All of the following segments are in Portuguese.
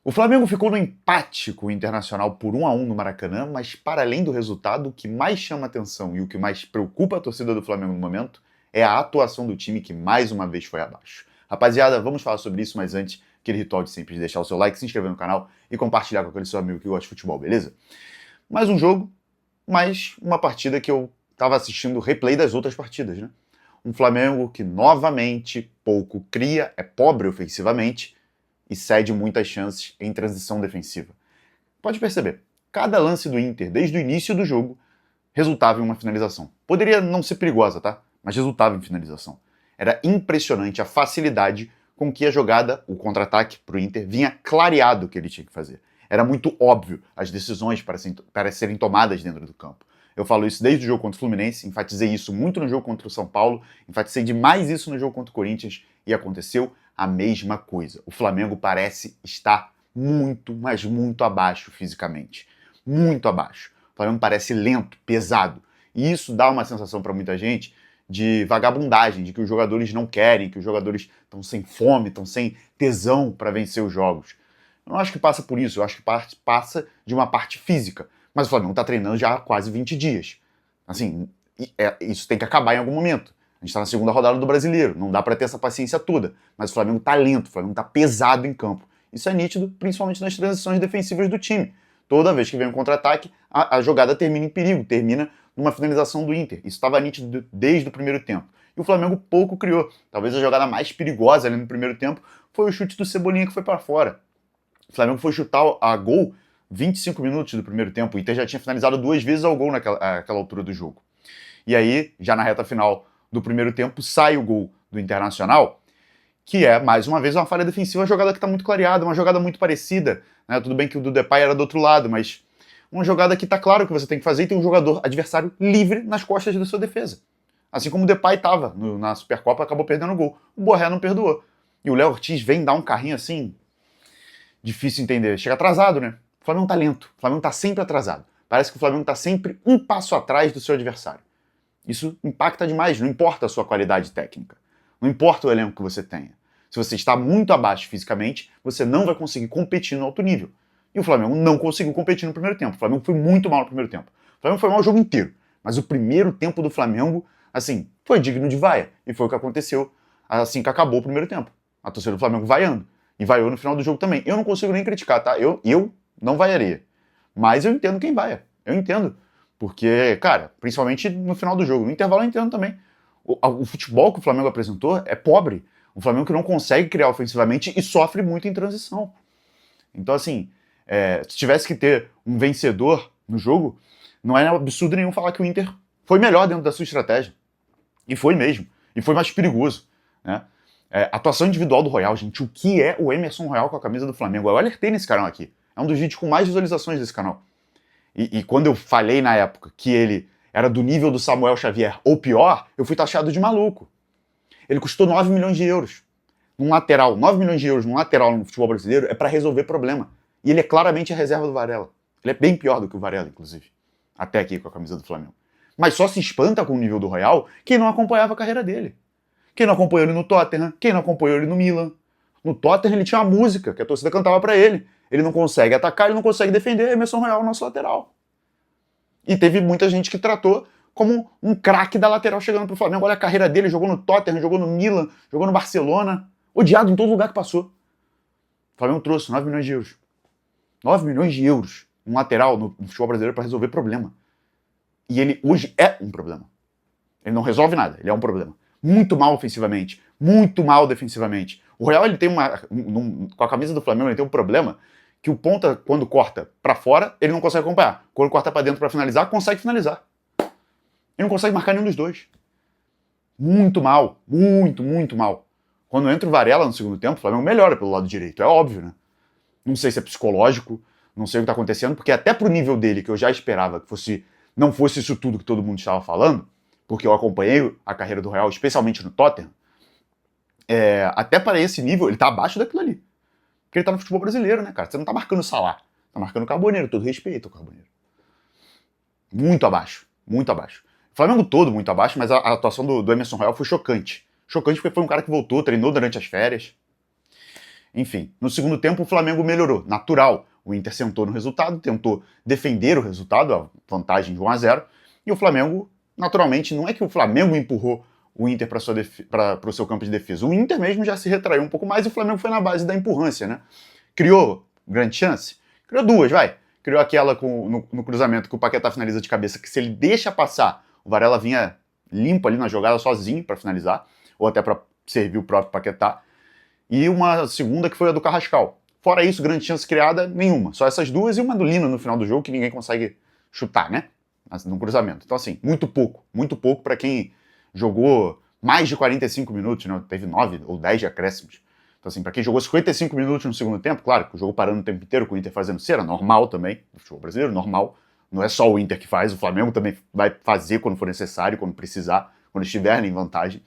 O Flamengo ficou no empate com o Internacional por 1-1 no Maracanã, mas para além do resultado, o que mais chama atenção e o que mais preocupa a torcida do Flamengo no momento é a atuação do time que mais uma vez foi abaixo. Rapaziada, vamos falar sobre isso, mas antes, aquele ritual de sempre de deixar o seu like, se inscrever no canal e compartilhar com aquele seu amigo que gosta de futebol, beleza? Mais um jogo, mais uma partida que eu estava assistindo o replay das outras partidas, né? Um Flamengo que novamente pouco cria, é pobre ofensivamente e cede muitas chances em transição defensiva. Pode perceber, cada lance do Inter, desde o início do jogo, resultava em uma finalização. Poderia não ser perigosa, tá? Mas resultava em finalização. Era impressionante a facilidade com que a jogada, o contra-ataque para o Inter, vinha clareado o que ele tinha que fazer. Era muito óbvio as decisões para serem tomadas dentro do campo. Eu falo isso desde o jogo contra o Fluminense, enfatizei isso muito no jogo contra o São Paulo, enfatizei demais isso no jogo contra o Corinthians e aconteceu a mesma coisa. O Flamengo parece estar muito, mas muito abaixo fisicamente. Muito abaixo. O Flamengo parece lento, pesado. E isso dá uma sensação para muita gente de vagabundagem, de que os jogadores não querem, que os jogadores estão sem fome, estão sem tesão para vencer os jogos. Eu não acho que passa por isso, eu acho que passa de uma parte física. Mas o Flamengo está treinando já há quase 20 dias. Assim, isso tem que acabar em algum momento. A gente está na segunda rodada do Brasileiro, não dá para ter essa paciência toda. Mas o Flamengo está lento, o Flamengo está pesado em campo. Isso é nítido, principalmente nas transições defensivas do time. Toda vez que vem um contra-ataque, a jogada termina em perigo, termina numa finalização do Inter. Isso estava nítido desde o primeiro tempo. E o Flamengo pouco criou. Talvez a jogada mais perigosa ali no primeiro tempo foi o chute do Cebolinha que foi para fora. O Flamengo foi chutar a gol 25 minutos do primeiro tempo. O Inter já tinha finalizado 2 vezes ao gol naquela altura do jogo. E aí, já na reta final do primeiro tempo, sai o gol do Internacional, que é, mais uma vez, uma falha defensiva, uma jogada que está muito clareada, uma jogada muito parecida. Né? Tudo bem que o do Depay era do outro lado, mas uma jogada que está claro que você tem que fazer e tem um jogador adversário livre nas costas da sua defesa. Assim como o Depay estava na Supercopa, acabou perdendo o gol. O Borré não perdoou. E o Léo Ortiz vem dar um carrinho assim, difícil entender. Chega atrasado, né? O Flamengo tá lento, o Flamengo tá sempre atrasado. Parece que o Flamengo tá sempre um passo atrás do seu adversário. Isso impacta demais, não importa a sua qualidade técnica. Não importa o elenco que você tenha. Se você está muito abaixo fisicamente, você não vai conseguir competir no alto nível. E o Flamengo não conseguiu competir no primeiro tempo. O Flamengo foi muito mal no primeiro tempo. O Flamengo foi mal o jogo inteiro. Mas o primeiro tempo do Flamengo, assim, foi digno de vaia. E foi o que aconteceu assim que acabou o primeiro tempo. A torcida do Flamengo vaiando. E vaiou no final do jogo também. Eu não consigo nem criticar, tá? Eu não vaiaria. Mas eu entendo quem vaia. Eu entendo. Porque, cara, principalmente no final do jogo. No intervalo eu entendo também. O futebol que o Flamengo apresentou é pobre. Um Flamengo que não consegue criar ofensivamente e sofre muito em transição. Então, assim, se tivesse que ter um vencedor no jogo, não é absurdo nenhum falar que o Inter foi melhor dentro da sua estratégia. E foi mesmo. E foi mais perigoso. Né? Atuação individual do Royal, gente. O que é o Emerson Royal com a camisa do Flamengo? Eu alertei nesse canal aqui. É um dos vídeos com mais visualizações desse canal. E quando eu falei na época que ele era do nível do Samuel Xavier ou pior, eu fui taxado de maluco. Ele custou 9 milhões de euros. Num lateral, 9 milhões de euros num lateral no futebol brasileiro é para resolver problema. E ele é claramente a reserva do Varela. Ele é bem pior do que o Varela, inclusive. Até aqui com a camisa do Flamengo. Mas só se espanta com o nível do Royal quem não acompanhava a carreira dele. Quem não acompanhou ele no Tottenham, quem não acompanhou ele no Milan. No Tottenham ele tinha uma música que a torcida cantava para ele. Ele não consegue atacar, ele não consegue defender. Emerson Royal, nosso lateral. E teve muita gente que tratou como um craque da lateral chegando pro Flamengo. Olha a carreira dele, jogou no Tottenham, jogou no Milan, jogou no Barcelona. Odiado em todo lugar que passou. O Flamengo trouxe 9 milhões de euros. 9 milhões de euros um lateral no futebol brasileiro para resolver problema. E ele hoje é um problema. Ele não resolve nada, ele é um problema. Muito mal ofensivamente, muito mal defensivamente. O Royal, ele tem com a camisa do Flamengo, ele tem um problema que o ponta, quando corta para fora, ele não consegue acompanhar. Quando corta para dentro para finalizar, consegue finalizar. Ele não consegue marcar nenhum dos dois. Muito mal, muito mal. Quando entra o Varela no segundo tempo, o Flamengo melhora pelo lado direito, é óbvio, né? Não sei se é psicológico, não sei o que tá acontecendo, porque até pro nível dele, que eu já esperava que não fosse isso tudo que todo mundo estava falando, porque eu acompanhei a carreira do Real, especialmente no Tottenham, até para esse nível, ele tá abaixo daquilo ali. Porque ele tá no futebol brasileiro, né, cara? Você não tá marcando o Salah, tá marcando o Carboneiro, todo respeito ao Carboneiro. Muito abaixo, muito abaixo. O Flamengo todo muito abaixo, mas a atuação do Emerson Royal foi chocante. Chocante porque foi um cara que voltou, treinou durante as férias. Enfim, no segundo tempo o Flamengo melhorou, natural. O Inter sentou no resultado, tentou defender o resultado, a vantagem de 1-0, e o Flamengo, naturalmente, não é que o Flamengo empurrou o Inter para o seu campo de defesa. O Inter mesmo já se retraiu um pouco mais e o Flamengo foi na base da empurrância, né? Criou grande chance? Criou duas, vai. Criou aquela no cruzamento que o Paquetá finaliza de cabeça, que se ele deixa passar, o Varela vinha limpo ali na jogada sozinho para finalizar, ou até para servir o próprio Paquetá. E uma segunda que foi a do Carrascal. Fora isso, grande chance criada, nenhuma. Só essas duas e uma do Lino no final do jogo que ninguém consegue chutar, né? No cruzamento. Então, assim, muito pouco para quem jogou mais de 45 minutos, né? Teve 9 ou 10 de acréscimos. Então, assim, para quem jogou 55 minutos no segundo tempo, claro que o jogo parando o tempo inteiro, com o Inter fazendo cera, normal também, o futebol brasileiro, normal. Não é só o Inter que faz, o Flamengo também vai fazer quando for necessário, quando precisar, quando estiver em vantagem.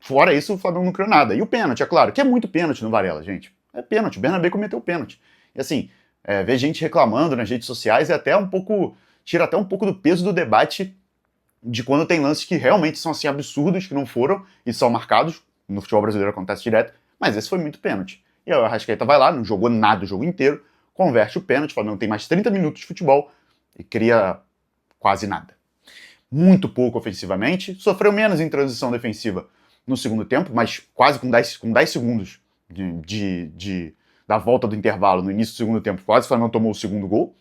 Fora isso, o Flamengo não criou nada. E o pênalti, é claro, que é muito pênalti no Varela, gente. É pênalti, o Bernabé cometeu pênalti. E assim, ver gente reclamando nas redes sociais é até um pouco... tira até um pouco do peso do debate de quando tem lances que realmente são assim absurdos, que não foram e são marcados. No futebol brasileiro acontece direto, mas esse foi muito pênalti. E aí o Arrascaeta vai lá, não jogou nada o jogo inteiro, converte o pênalti, o Flamengo tem mais 30 minutos de futebol e cria quase nada. Muito pouco ofensivamente, sofreu menos em transição defensiva no segundo tempo, mas quase com 10 segundos da volta do intervalo no início do segundo tempo, quase o Flamengo tomou o segundo gol,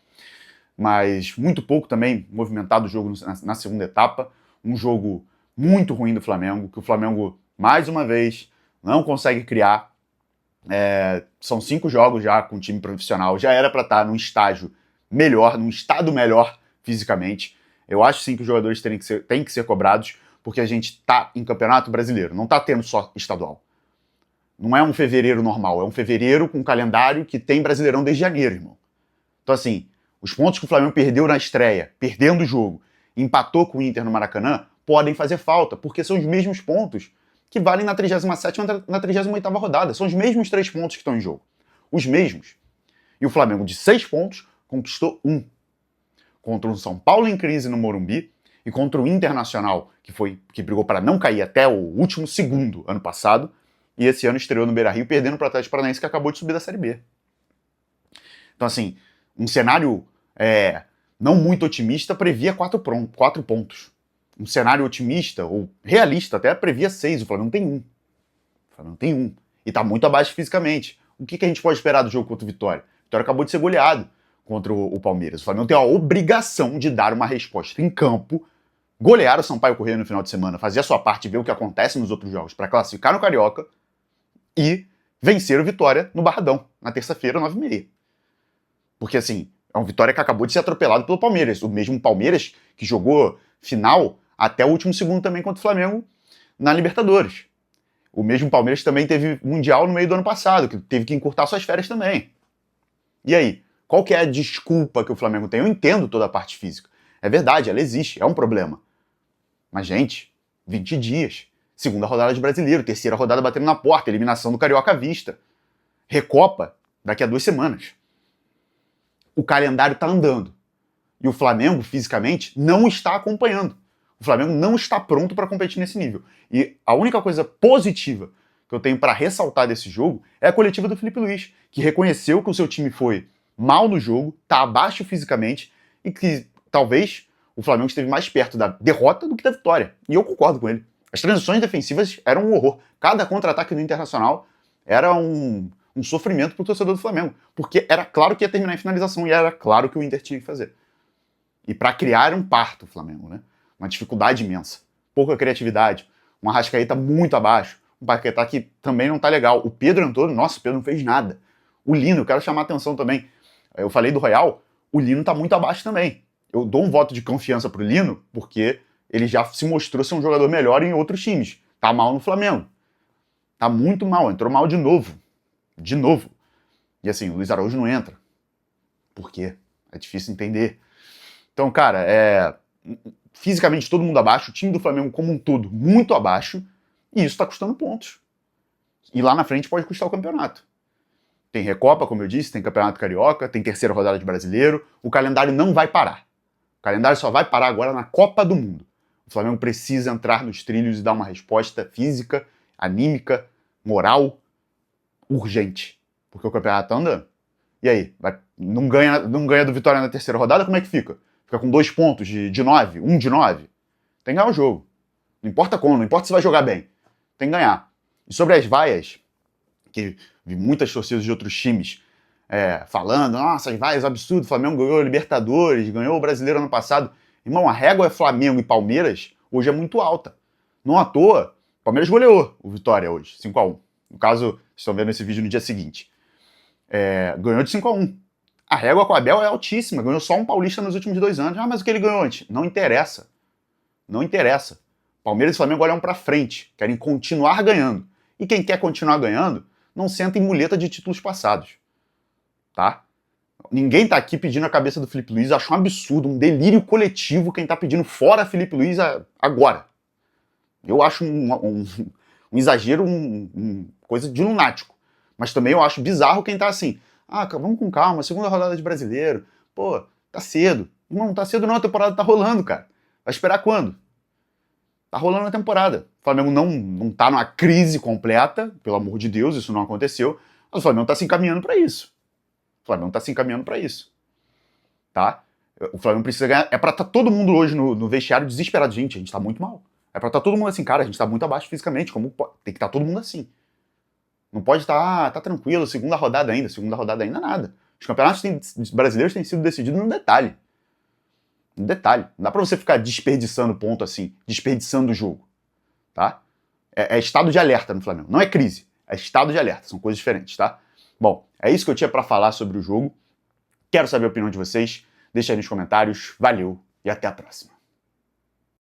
mas muito pouco também movimentado o jogo na segunda etapa, um jogo muito ruim do Flamengo, que o Flamengo, mais uma vez, não consegue criar. São 5 jogos já com time profissional, já era para estar num estágio melhor, num estado melhor fisicamente. Eu acho sim que os jogadores têm que ser cobrados, porque a gente tá em campeonato brasileiro, não tá tendo só estadual. Não é um fevereiro normal, é um fevereiro com um calendário que tem Brasileirão desde janeiro, irmão. Então assim, os pontos que o Flamengo perdeu na estreia, perdendo o jogo, empatou com o Inter no Maracanã, podem fazer falta, porque são os mesmos pontos que valem na 37ª e na 38ª rodada. São os mesmos 3 pontos que estão em jogo. Os mesmos. E o Flamengo, de 6 pontos, conquistou 1. Contra o São Paulo em crise no Morumbi e contra o Internacional, que brigou para não cair até o último segundo ano passado, e esse ano estreou no Beira-Rio perdendo para o Atlético Paranaense, que acabou de subir da Série B. Então, assim, um cenário não muito otimista previa 4 pontos. Um cenário otimista, ou realista até, previa 6. O Flamengo tem 1. O Flamengo tem 1. E tá muito abaixo fisicamente. O que a gente pode esperar do jogo contra o Vitória? O Vitória acabou de ser goleado contra o Palmeiras. O Flamengo tem a obrigação de dar uma resposta em campo, golear o Sampaio Corrêa no final de semana, fazer a sua parte e ver o que acontece nos outros jogos para classificar no Carioca e vencer o Vitória no Barradão, na terça-feira, 9h30. Porque, assim, é um Vitória que acabou de ser atropelado pelo Palmeiras. O mesmo Palmeiras que jogou final até o último segundo também contra o Flamengo na Libertadores. O mesmo Palmeiras também teve Mundial no meio do ano passado, que teve que encurtar suas férias também. E aí? Qual que é a desculpa que o Flamengo tem? Eu entendo toda a parte física. É verdade, ela existe, é um problema. Mas, gente, 20 dias. Segunda rodada de Brasileiro, terceira rodada batendo na porta, eliminação do Carioca à vista. Recopa daqui a 2 semanas. O calendário tá andando. E o Flamengo, fisicamente, não está acompanhando. O Flamengo não está pronto para competir nesse nível. E a única coisa positiva que eu tenho para ressaltar desse jogo é a coletiva do Felipe Luiz, que reconheceu que o seu time foi mal no jogo, está abaixo fisicamente e que talvez o Flamengo esteve mais perto da derrota do que da vitória. E eu concordo com ele. As transições defensivas eram um horror. Cada contra-ataque do Internacional era um sofrimento para o torcedor do Flamengo, porque era claro que ia terminar em finalização e era claro que o Inter tinha que fazer. E para criar um parto o Flamengo, né? Uma dificuldade imensa. Pouca criatividade. Um Arrascaeta muito abaixo. Um Paquetá que também não tá legal. O Pedro entrou, nossa, o Pedro não fez nada. O Lino, eu quero chamar a atenção também. Eu falei do Royal, o Lino tá muito abaixo também. Eu dou um voto de confiança pro Lino, porque ele já se mostrou ser um jogador melhor em outros times. Tá mal no Flamengo. Tá muito mal, entrou mal de novo. De novo. E assim, o Luiz Araújo não entra. Por quê? É difícil entender. Então, cara, fisicamente todo mundo abaixo, o time do Flamengo como um todo muito abaixo, e isso tá custando pontos. E lá na frente pode custar o campeonato. Tem Recopa, como eu disse, tem Campeonato Carioca, tem terceira rodada de Brasileiro, o calendário não vai parar. O calendário só vai parar agora na Copa do Mundo. O Flamengo precisa entrar nos trilhos e dar uma resposta física, anímica, moral, urgente, porque o campeonato tá andando. E aí? Não ganha do Vitória na terceira rodada, como é que fica? Fica com 2 pontos de 9, 1 de 9? Tem que ganhar o jogo. Não importa como, não importa se vai jogar bem. Tem que ganhar. E sobre as vaias, que vi muitas torcidas de outros times falando, nossa, as vaias, absurdo, o Flamengo ganhou a Libertadores, ganhou o Brasileiro ano passado. Irmão, a régua é Flamengo e Palmeiras hoje é muito alta. Não à toa, o Palmeiras goleou o Vitória hoje, 5-1. No caso, vocês estão vendo esse vídeo no dia seguinte. Ganhou de 5-1. A régua com o Abel é altíssima, ganhou só um paulista nos últimos 2 anos. Ah, mas o que ele ganhou antes? Não interessa. Não interessa. Palmeiras e Flamengo olham pra frente, querem continuar ganhando. E quem quer continuar ganhando, não senta em muleta de títulos passados. Tá? Ninguém tá aqui pedindo a cabeça do Felipe Luiz, acho um absurdo, um delírio coletivo quem tá pedindo fora Felipe Luiz agora. Eu acho um exagero, coisa de lunático. Mas também eu acho bizarro quem tá assim, vamos com calma, segunda rodada de Brasileiro, pô, tá cedo. Não tá cedo não, a temporada tá rolando, cara. Vai esperar quando? Tá rolando a temporada. O Flamengo não tá numa crise completa, pelo amor de Deus, isso não aconteceu, mas o Flamengo tá se encaminhando pra isso. O Flamengo tá se encaminhando pra isso. Tá? O Flamengo precisa ganhar. É pra estar todo mundo hoje no vestiário desesperado. Gente, a gente tá muito mal. É pra estar todo mundo assim, cara, a gente tá muito abaixo fisicamente. Tem que estar todo mundo assim. Não pode estar, tá tranquilo, segunda rodada ainda nada. Os campeonatos brasileiros têm sido decididos no detalhe. No detalhe. Não dá pra você ficar desperdiçando ponto assim, desperdiçando o jogo. Tá? É estado de alerta no Flamengo. Não é crise, é estado de alerta. São coisas diferentes, tá? Bom, é isso que eu tinha pra falar sobre o jogo. Quero saber a opinião de vocês. Deixa aí nos comentários. Valeu e até a próxima.